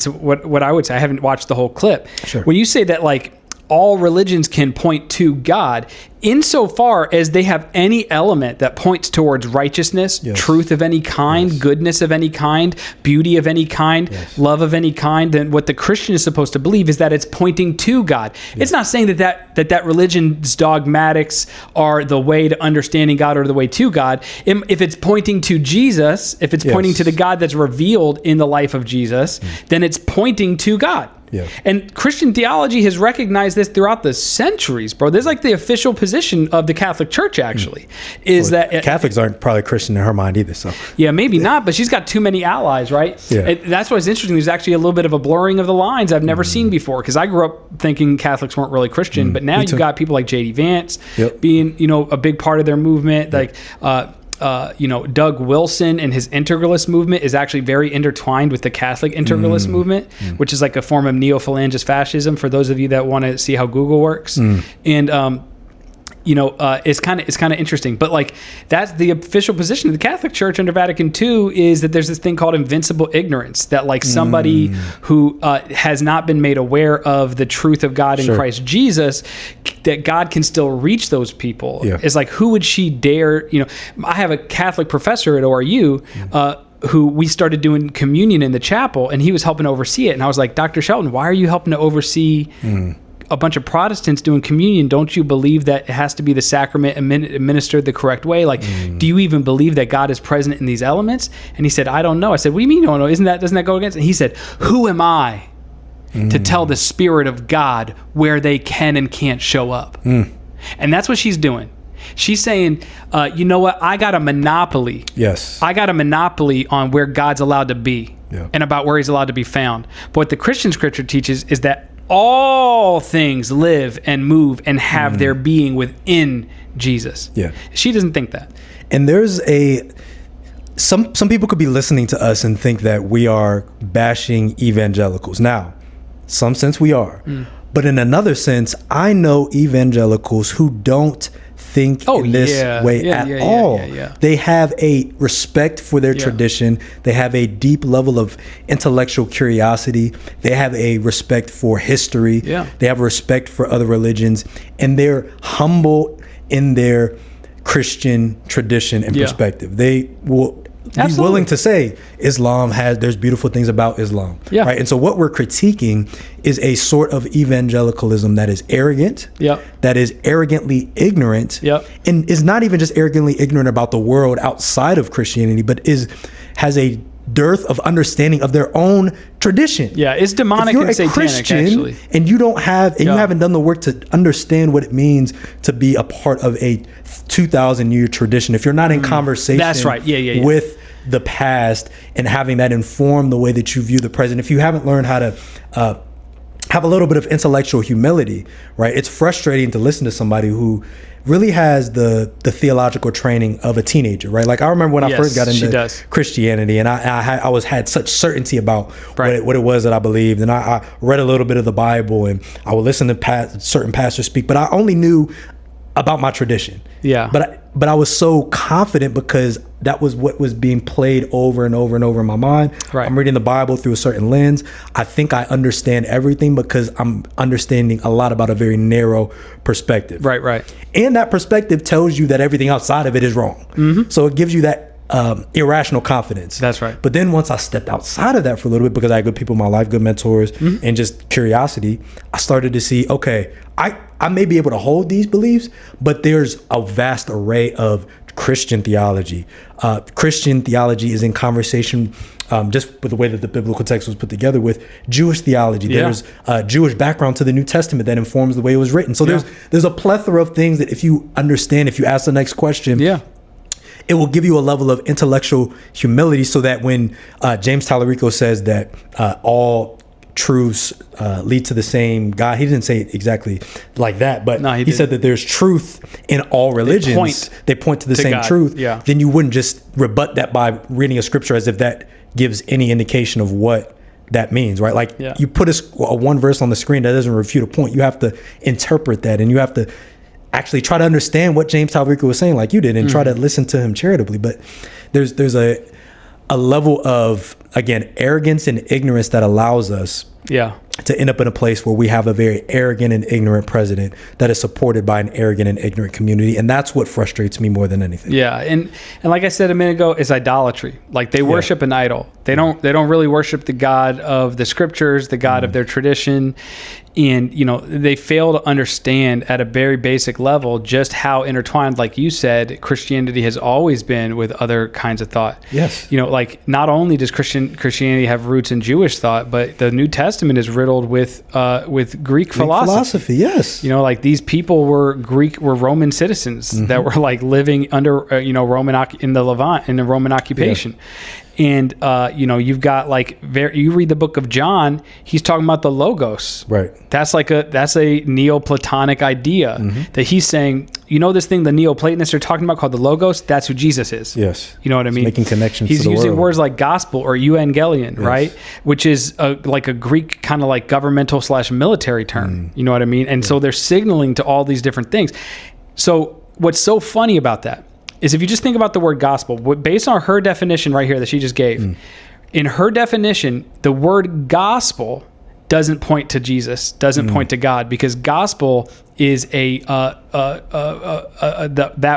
what I would say. I haven't watched the whole clip. Sure. When you say that like all religions can point to God, insofar as they have any element that points towards righteousness, truth of any kind, goodness of any kind, beauty of any kind, love of any kind, then what the Christian is supposed to believe is that it's pointing to God. It's not saying that religion's dogmatics are the way to understanding God or the way to God. If it's pointing to Jesus, if it's pointing to the God that's revealed in the life of Jesus, then it's pointing to God. Yeah. And Christian theology has recognized this throughout the centuries, bro. There's like the official position of the Catholic Church, actually, is that Catholics aren't probably Christian in her mind either. So yeah, maybe not, but she's got too many allies, right? Yeah. That's what's interesting. There's actually a little bit of a blurring of the lines I've never seen before, because I grew up thinking Catholics weren't really Christian, but now you've got people like J.D. Vance being, a big part of their movement, like. Doug Wilson and his integralist movement is actually very intertwined with the Catholic integralist movement, which is like a form of neo-phalangist fascism for those of you that want to see how Google works. And it's kind of interesting. But like that's the official position of the Catholic Church under Vatican II, is that there's this thing called invincible ignorance, that like somebody who has not been made aware of the truth of God in Christ Jesus, that God can still reach those people. It's like, who would she dare? I have a Catholic professor at ORU who we started doing communion in the chapel, and he was helping oversee it. And I was like, Dr. Shelton, why are you helping to oversee a bunch of Protestants doing communion? Don't you believe that it has to be the sacrament administered the correct way? Like, do you even believe that God is present in these elements? And he said, I don't know. I said, what do you mean you don't know? Doesn't that go against it? And he said, who am I to tell the Spirit of God where they can and can't show up? And that's what she's doing. She's saying, you know what? I got a monopoly. Yes. I got a monopoly on where God's allowed to be and about where he's allowed to be found. But what the Christian scripture teaches is that all things live and move and have their being within Jesus. Yeah. She doesn't think that. And there's some people could be listening to us and think that we are bashing evangelicals. Now, some sense we are. But in another sense, I know evangelicals who don't think in this way at all. They have a respect for their tradition. They have a deep level of intellectual curiosity. They have a respect for history. They have a respect for other religions. And they're humble in their Christian tradition and perspective. They will be willing to say there's beautiful things about Islam. Right? And so what we're critiquing is a sort of evangelicalism that is arrogant, that is arrogantly ignorant, and is not even just arrogantly ignorant about the world outside of Christianity, but has a dearth of understanding of their own tradition. It's demonic and satanic, Christian, actually. And you don't have, and you haven't done the work to understand what it means to be a part of a 2,000-year tradition. If you're not in conversation with the past and having that inform the way that you view the present, if you haven't learned how to have a little bit of intellectual humility, right? It's frustrating to listen to somebody who really has the theological training of a teenager, right? Like I remember when I first got into Christianity, and I had such certainty about what it was that I believed, and I read a little bit of the Bible, and I would listen to certain pastors speak, but I only knew about my tradition. But I was so confident because that was what was being played over and over and over in my mind. I'm reading the Bible through a certain lens. I think I understand everything because I'm understanding a lot about a very narrow perspective. And that perspective tells you that everything outside of it is wrong. So it gives you that irrational confidence. That's right. But then once I stepped outside of that for a little bit, because I had good people in my life, good mentors, and just curiosity, I started to see, okay, I may be able to hold these beliefs, but there's a vast array of Christian theology. Christian theology is in conversation just with the way that the biblical text was put together with Jewish theology. There's a Jewish background to the New Testament that informs the way it was written. So there's a plethora of things that if you understand, if you ask the next question, it will give you a level of intellectual humility, so that when James Talarico says that all truths lead to the same God. He didn't say it exactly like that, but No, he said that there's truth in all religions. They point to the same God. truth. Yeah. Then you wouldn't just rebut that by reading a scripture as if that gives any indication of what that means, right? Like you put a one verse on the screen that doesn't refute a point. You have to interpret that, and you have to actually try to understand what James Talarico was saying, like you did, and try to listen to him charitably. But there's a level of, again, arrogance and ignorance that allows us to end up in a place where we have a very arrogant and ignorant president that is supported by an arrogant and ignorant community. And that's what frustrates me more than anything. Yeah. And like I said a minute ago, it's idolatry. Like they worship an idol. They don't really worship the God of the scriptures, the God of their tradition. And, you know, they fail to understand at a very basic level just how intertwined, like you said, Christianity has always been with other kinds of thought. Yes. You know, like not only does Christianity have roots in Jewish thought, but the New Testament is riddled with Greek philosophy. Yes. You know, like these people were Roman citizens that were like living under, in the Levant, in the Roman occupation. Yeah. And, you've got like, you read the book of John, he's talking about the Logos. Right. That's a Neoplatonic idea that he's saying, this thing the Neoplatonists are talking about called the Logos, that's who Jesus is. Yes. You know what I mean? Making connections he's to the using world. words like gospel or Evangelion, right? Which is like a Greek kind of like governmental / military term. You know what I mean? And so they're signaling to all these different things. So what's so funny about that is if you just think about the word gospel, based on her definition right here that she just gave, in her definition, the word gospel doesn't point to Jesus, doesn't point to God, because gospel is that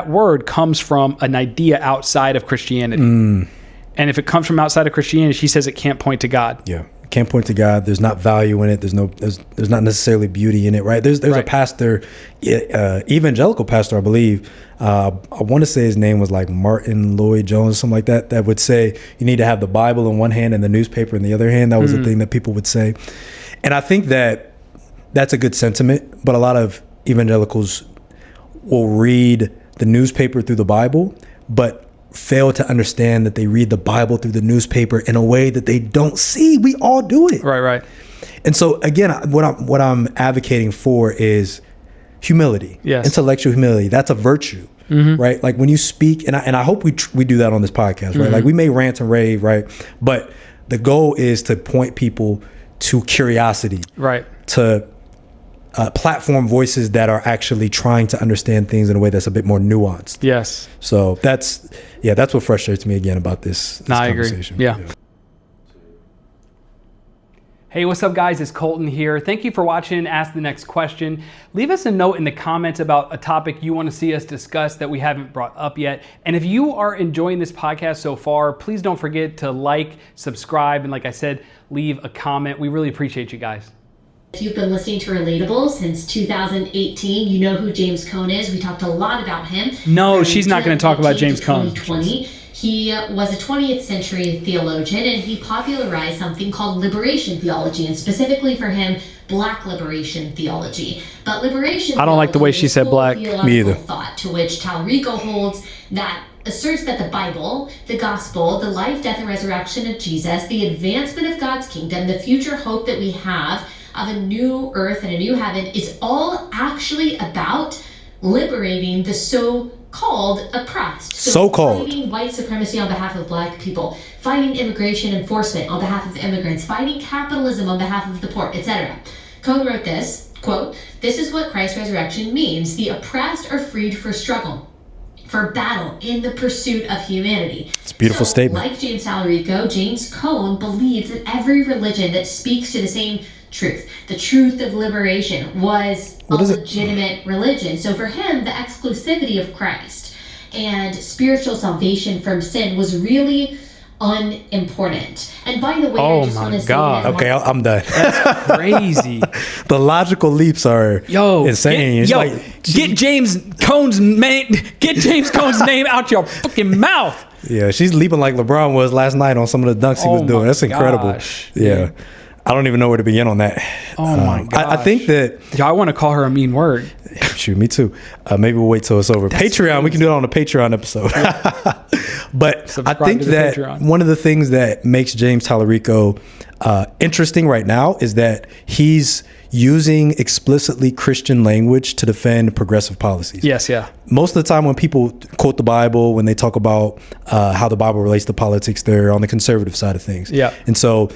word comes from an idea outside of Christianity. And if it comes from outside of Christianity, she says it can't point to God. Yeah. Can't point to God. There's not value in it. There's not necessarily beauty in it, right? There's a pastor, evangelical pastor, I believe. I want to say his name was like Martin Lloyd Jones, something like that. That would say you need to have the Bible in one hand and the newspaper in the other hand. That was the thing that people would say, and I think that that's a good sentiment. But a lot of evangelicals will read the newspaper through the Bible, but fail to understand that they read the Bible through the newspaper in a way that they don't see. We all do it. Right. And so again, what I'm advocating for is humility. Yes. Intellectual humility. That's a virtue, right? Like when you speak, and I hope we do that on this podcast, right? Like we may rant and rave, right? But the goal is to point people to curiosity, right? To platform voices that are actually trying to understand things in a way that's a bit more nuanced. Yes. So that's what frustrates me again about this conversation. I agree. Yeah. Hey, what's up, guys? It's Colton here. Thank you for watching Ask the Next Question. Leave us a note in the comments about a topic you want to see us discuss that we haven't brought up yet. And if you are enjoying this podcast so far, please don't forget to like, subscribe, and like I said, leave a comment. We really appreciate you guys. If you've been listening to Relatable since 2018, you know who James Cone is. We talked a lot about him. No, she's not going to talk about James Cone. 2020. He was a 20th century theologian, and he popularized something called liberation theology, and specifically for him, black liberation theology. But liberation I don't like the way she said black. Me either. Thought to which Talarico holds that asserts that the Bible, the gospel, the life, death, and resurrection of Jesus, the advancement of God's kingdom, the future hope that we have of a new earth and a new heaven is all actually about liberating the so-called oppressed. So-called. Fighting white supremacy on behalf of black people, fighting immigration enforcement on behalf of immigrants, fighting capitalism on behalf of the poor, etc. Cone wrote this, quote, "This is what Christ's resurrection means. The oppressed are freed for struggle, for battle in the pursuit of humanity." It's a beautiful statement. Like James Talarico, James Cone believes that every religion that speaks to the same truth, the truth of liberation, was a legitimate religion. So for him, the exclusivity of Christ and spiritual salvation from sin was really unimportant. And by the way, I just want to say that okay, I'm done. That's crazy. The logical leaps are insane. Get James Cone's name out your fucking mouth. Yeah, she's leaping like LeBron was last night on some of the dunks he was doing. That's incredible. Gosh, yeah. I don't even know where to begin on that. Oh my god! I think that I want to call her a mean word. Shoot, me too. Maybe we'll wait till it's over. That's Patreon, crazy. We can do it on a Patreon episode. But I think that Patreon. One of the things that makes James Talarico interesting right now is that he's using explicitly Christian language to defend progressive policies. Yes, yeah. Most of the time when people quote the Bible, when they talk about how the Bible relates to politics, they're on the conservative side of things. Yeah. And so,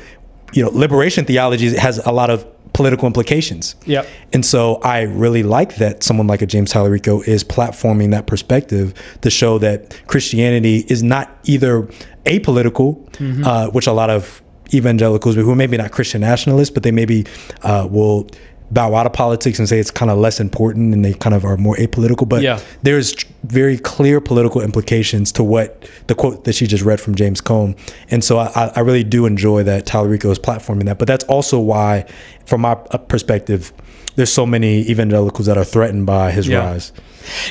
liberation theology has a lot of political implications. Yep. And so I really like that someone like a James Talarico is platforming that perspective to show that Christianity is not either apolitical, which a lot of evangelicals who are maybe not Christian nationalists, but they maybe will bow out of politics and say it's kind of less important and they kind of are more apolitical. But there's very clear political implications to what the quote that she just read from James Cone. And so I really do enjoy that Talarico is platforming that. But that's also why, from my perspective, there's so many evangelicals that are threatened by his rise.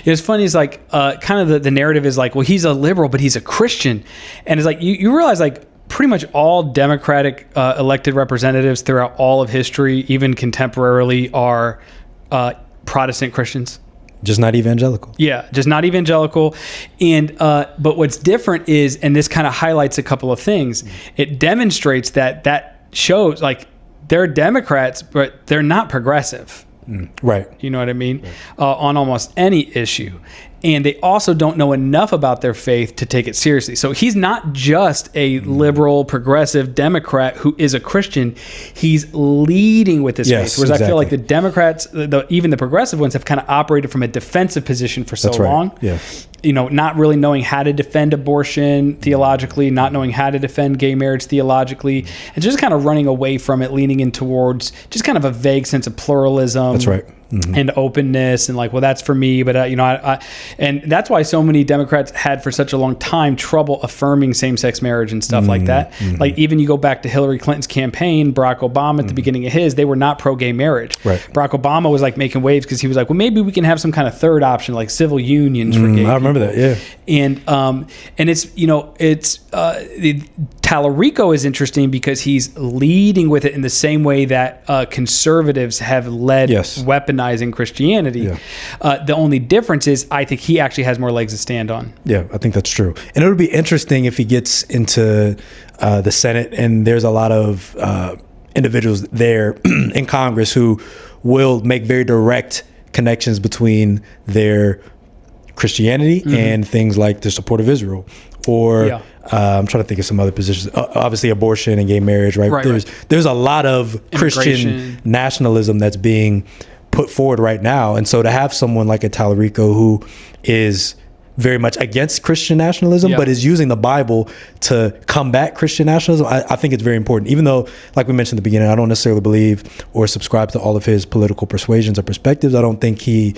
It's funny. It's like kind of the narrative is like, well, he's a liberal, but he's a Christian. And it's like, you realize like, pretty much all Democratic elected representatives throughout all of history, even contemporarily, are Protestant Christians. Just not evangelical. Yeah, just not evangelical. And but what's different is, and this kind of highlights a couple of things, it demonstrates that shows like they're Democrats, but they're not progressive. Right. You know what I mean? Right. On almost any issue. And they also don't know enough about their faith to take it seriously. So he's not just a liberal, progressive Democrat who is a Christian. He's leading with his faith. Whereas I feel like the Democrats, even the progressive ones, have kind of operated from a defensive position for so long. Yeah. Not really knowing how to defend abortion theologically, not knowing how to defend gay marriage theologically, and just kind of running away from it, leaning in towards just kind of a vague sense of pluralism. That's right. And openness and like, well, that's for me. But, and that's why so many Democrats had for such a long time trouble affirming same-sex marriage and stuff like that. Like even you go back to Hillary Clinton's campaign, Barack Obama at the beginning of his, they were not pro-gay marriage. Right. Barack Obama was like making waves because he was like, well, maybe we can have some kind of third option like civil unions for gay I remember that, yeah. And it's, Talarico is interesting because he's leading with it in the same way that conservatives have led weaponizing Christianity. Yeah. The only difference is I think he actually has more legs to stand on. Yeah, I think that's true. And it would be interesting if he gets into the Senate and there's a lot of individuals there in Congress who will make very direct connections between their Christianity and things like the support of Israel, or I'm trying to think of some other positions. Obviously, abortion and gay marriage. Right. There's a lot of Christian nationalism that's being put forward right now, and so to have someone like a Talarico who is very much against Christian nationalism, but is using the Bible to combat Christian nationalism, I think it's very important. Even though, like we mentioned at the beginning, I don't necessarily believe or subscribe to all of his political persuasions or perspectives. I don't think he's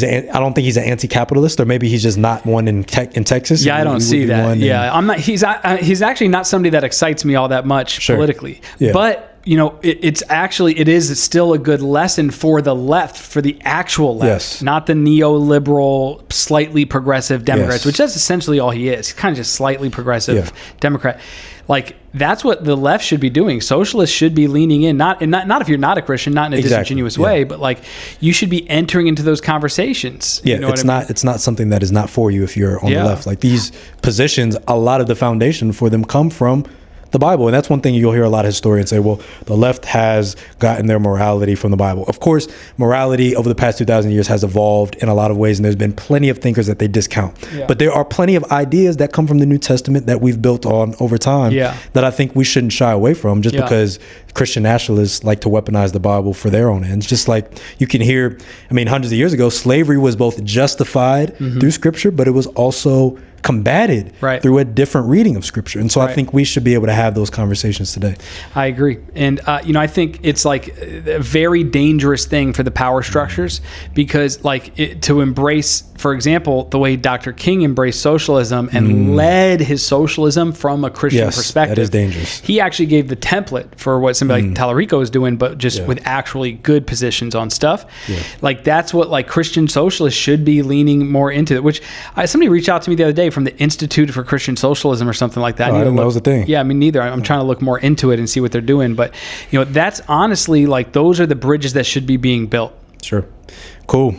an anti-capitalist, or maybe he's just not one in Texas. Yeah, I don't see that. Yeah, I'm not. He's actually not somebody that excites me all that much politically. Yeah. But it is still a good lesson for the left, for the actual left, not the neoliberal, slightly progressive Democrats, which that's essentially all he is. He's kind of just slightly progressive Democrat. Like, that's what the left should be doing. Socialists should be leaning in, not if you're not a Christian, not in a disingenuous way, but like you should be entering into those conversations. Yeah, it's not something that is not for you if you're on the left. Like these positions, a lot of the foundation for them come from the Bible. And that's one thing you'll hear a lot of historians say, well, the left has gotten their morality from the Bible. Of course, morality over the past 2,000 years has evolved in a lot of ways, and there's been plenty of thinkers that they discount. Yeah. But there are plenty of ideas that come from the New Testament that we've built on over time that I think we shouldn't shy away from just because Christian nationalists like to weaponize the Bible for their own ends. Just like you can hear, hundreds of years ago, slavery was both justified through Scripture, but it was also combated through a different reading of Scripture. And so I think we should be able to have those conversations today. I agree. And, I think it's like a very dangerous thing for the power structures because to embrace, for example, the way Dr. King embraced socialism and led his socialism from a Christian perspective. That is dangerous. He actually gave the template for what somebody like Talarico is doing, but just with actually good positions on stuff. Yeah. Like that's what Christian socialists should be leaning more into, which somebody reached out to me the other day from the Institute for Christian Socialism or something like that. I didn't know that was a thing. Yeah, I mean, neither. I'm trying to look more into it and see what they're doing. But, that's honestly like those are the bridges that should be being built. Sure. Cool.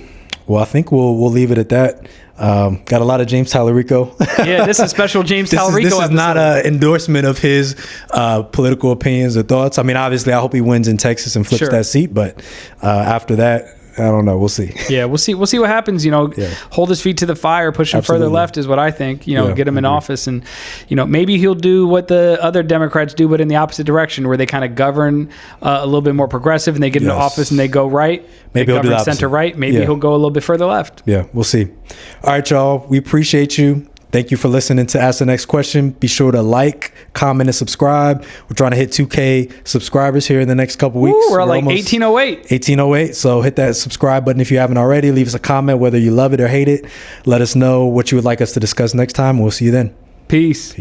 Well, I think we'll leave it at that. Got a lot of James Talarico. Yeah, this is special James Talarico. This is not an endorsement of his political opinions or thoughts. I mean, obviously, I hope he wins in Texas and flips that seat. But after that, I don't know. We'll see. Yeah, we'll see what happens. Hold his feet to the fire, push him further left is what I think. Get him in office, and maybe he'll do what the other Democrats do, but in the opposite direction, where they kind of govern a little bit more progressive, and they get into office and they go right. Maybe he'll do the opposite. Center right. Maybe he'll go a little bit further left. Yeah, we'll see. All right, y'all. We appreciate you. Thank you for listening to Ask the Next Question. Be sure to like, comment, and subscribe. We're trying to hit 2K subscribers here in the next couple weeks. We're like 1808. 1808. So hit that subscribe button if you haven't already. Leave us a comment whether you love it or hate it. Let us know what you would like us to discuss next time. We'll see you then. Peace.